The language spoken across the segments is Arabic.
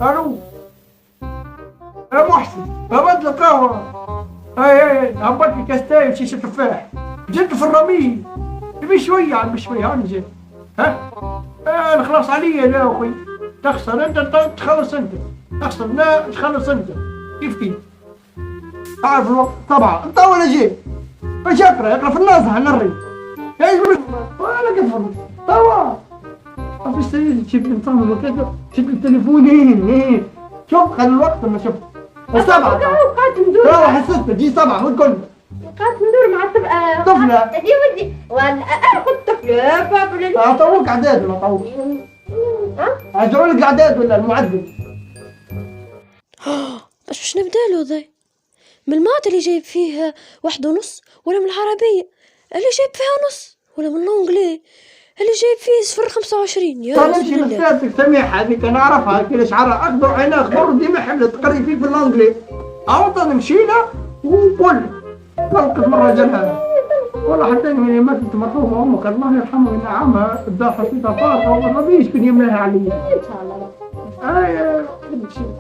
الو يا محسن، هبط لك قهوة. اي هبط لي كاستاي وشيشة تفاح. جبت في الرميل. تبي شوية عاد بشوية هاني جيت. ها؟ انا خلاص عليا يا اخوي. تخسر انت تخلص انت. تخسر لا تخلص انت. كيف؟ تعرف الوقت طبعا انت ولا جيت. ايش اقرا في النازح نري. ايش ولا كفر. توا. بس شوف نظام الوقت شوف التليفونين شوف خلي الوقت لما شوف. السبعة روح الستة جي سبعة وتقول قاعد ندور مع طفلة دي ودي ولا اخذ طفلة بابا اعطوك اعداد ولا اعطوك؟ اجروا لك اعداد ولا المعدل؟ بس وش نبداله ذي؟ من المات اللي جايب فيه 1.5 ولا من العربية اللي جايب فيها نص ولا من الانجلي اللي جايب فيه 0.25 يا رسول الله. تمشي لستاتك سميحة هذيك انا اعرفها كل شعرها اخضر وعينها اخضر ديما حملة تقري فيه في الانجلي. عوضا مشينا وقل طلقت مرة جنها والله حتى من ماتت مرحومة امك الله يرحمها وينعمها الداخل في طفاطة والله ما بيش كان يملاها علي. ان شاء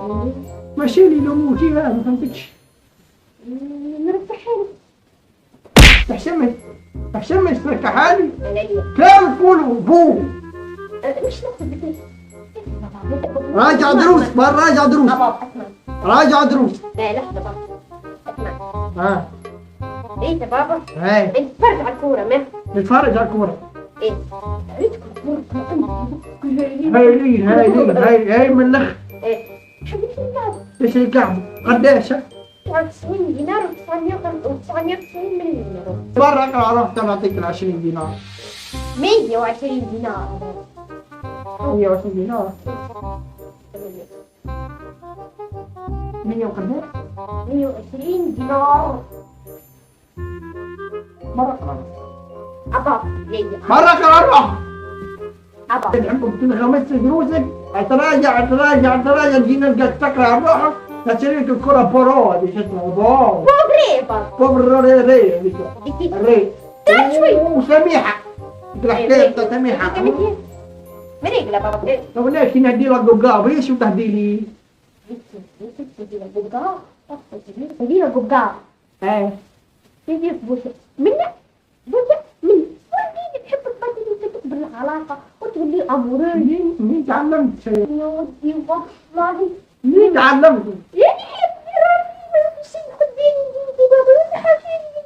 الله ماشي لي لو موتي هذا ما فهمتكش. مرتاحين تحشمش لك حالي عليا كلام تقولوا بو مش ناخذ راجع دروس راجع دروس راجع دروس. لا لحظة بابا اسمع. ها ايه يا بابا هاي انت تتفرج على الكورة ما نتفرج على الكورة. ايه ريتكم هاي من الاخ. ايه شو بتلعب ايش الكعب قديش 90 دينار و990 مليون يورو. مرة عرفت نعطيك 20 دينار 120 دينار 120 دينار 100 وقديش 120 دينار مرة عباط مرة قرار عباط تحبوا تنغمس دروسك تراجع جينا نلقاك تقرا على روحك تشتريك الكرة بورو هذه شو اسمها بورو بوبريبا ري هذيك الري شوي وسميحة حكيت سميحة من يقلب بابا طب ليش نهدي لك قبقاب ايش وتهدي لي؟ هدي لك قبقاب ايه تجي بوسة منك بوسة من ودي تحب تبدل وانت تكبر العلاقة وتقول لي أموري مين تعلمت شيء؟ يا ودي والله مين تعلمت؟ يعني حبي ربي ما يصير خديني انتي بابا حبيبي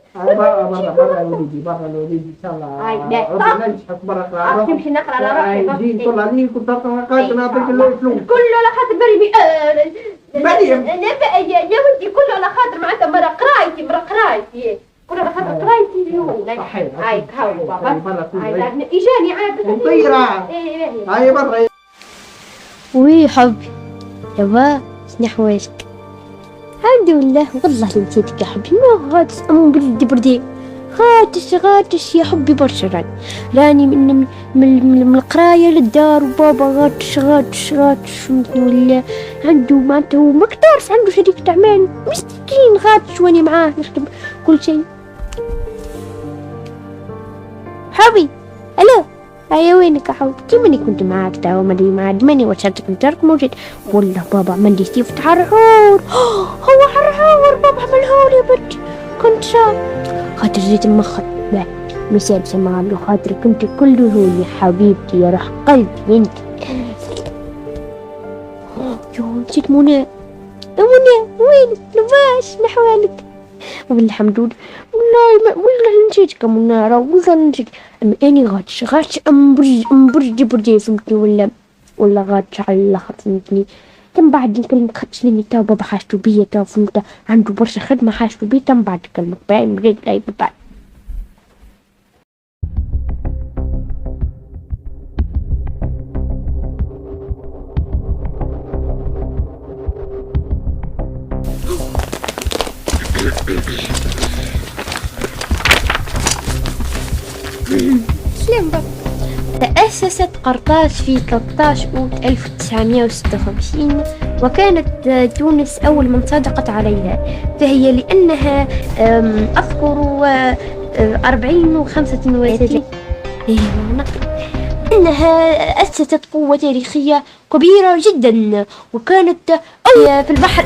برا الوليدي ان شاء الله. هاي لا نجحك برا تمشي نقرا على روحي جيت طلع لي كنت قاعد نعطيك الفلوس كله على خاطر مريم مريم يا ودي كله على خاطر معناتها مرة قرايتي كله على خاطر قرايتي اليوم هاي هاو بابا هاي اجاني عاد مطيرة هاي برا وي حبي يابا شنو حوالك؟ الحمد لله والله نسيتك يا حبي ما غادش بردي غاتش يا حبي برشا راني من القرايه للدار وبابا غاتش ولا عنده معناته ما تعرف عنده شريك اعمال مسكين غاتش واني معاه نخدم كل شيء. حبي الو هيا وينك يا حبي؟ كيماني كنت معاك توا ماني وصلتك نترك موجود والله بابا عملي سيف حرحور هو حرحور بابا عملهولي بنت كنت خاطر جيت مخر مثال سمع له خاطر كنت كله هو يا حبيبتي يا روح قلبي انت. يو نسيت منى وينك لباش نحوالك والله الحمد لله والله نسيتك منى والله نسيت اني غاتش برجي فهمتني ولا غاتش على الاخر فهمتني. تم بعد نكلمك خدش لي تا بابا حاجته بيا تا فهمت عنده برشا خدمه حاجته بيا تم بعد نكلمك باي مريق لاي بعد. سلام بابا. تأسست قرطاج في 13 أوت 1956 وكانت تونس أول من صادقت عليها فهي لأنها أذكر 40 و35 أنها أسست قوة تاريخية كبيرة جدا، وكانت في البحر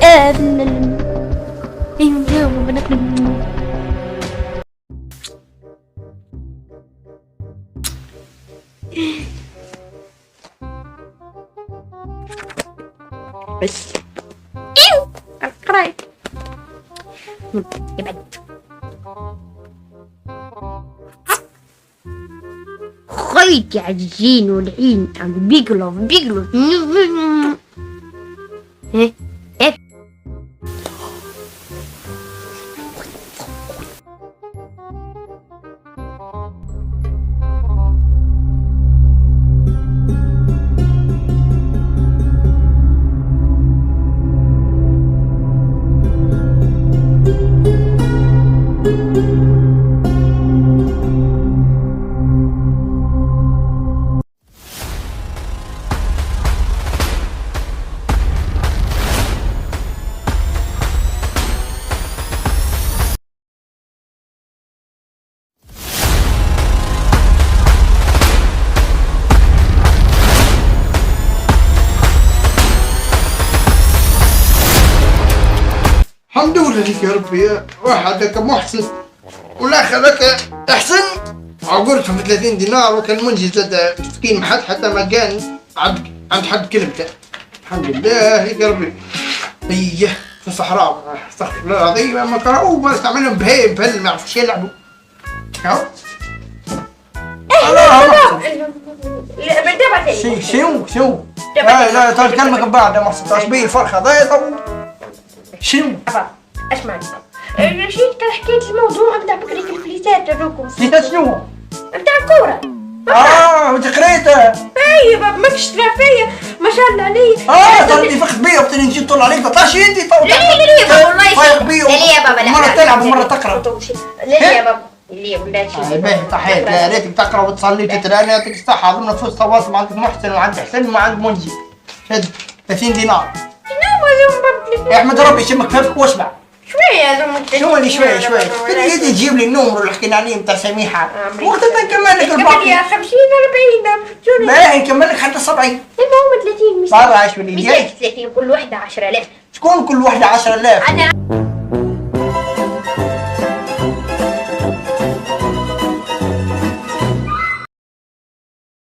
بس قريت يبعد خيط يا عجين والعين عم بيقلوا ايه ايه الحمد لله لك يا ربي. واحد هكا محسن والاخر هكا احسن عقولتهم ب 30 دينار، وكان منجز زاد مسكين ما حتى ما كان عند حد كلمته. الحمد لله لك يا ربي. ايه في الصحراء استغفر الله العظيم، ما كرهوه ما استعملهم بهيم بهل ما يعرفوش يلعبوا. هاو شو لا ترى كلمك من بعد ما تصبي الفرخه ضايع. شنو؟ اسمعني نسيت حكيت الموضوع بتاع بكري في الفليتات تاعكم. نسيت شنو؟ بتاع الكورة. وانت قريته؟ اي بابا ماكش ترى فيا ما شاء الله علي. ترى فخت بيا وقت اللي نجي نطل عليك ما تطلعش انت تو. لا يا بابا والله فايق بيا. لا يا بابا لا. مرة تلعب ومرة تقرا. لا يا بابا لا ولا شيء. باهي صحيح يا ريتك تقرا وتصلي وتترانى يعطيك الصحة. ضمن فلوس تواصل مع عندك محسن وعند حسين وعند منجي. شد 30 دينار. يا احمد ربي يشمك فمك واشبع. شوية زعما شو اللي شوية تجي تجيب لي النمر اللي حكينا عليه بتاع سميحة وقتها نكمل لك الباقي. يا 50 40 باهي نكمل لك حتى 70. المهم 30 مش برا عايش باللي جاي. 30 كل وحدة 10,000. شكون كل واحدة 10,000؟ أنا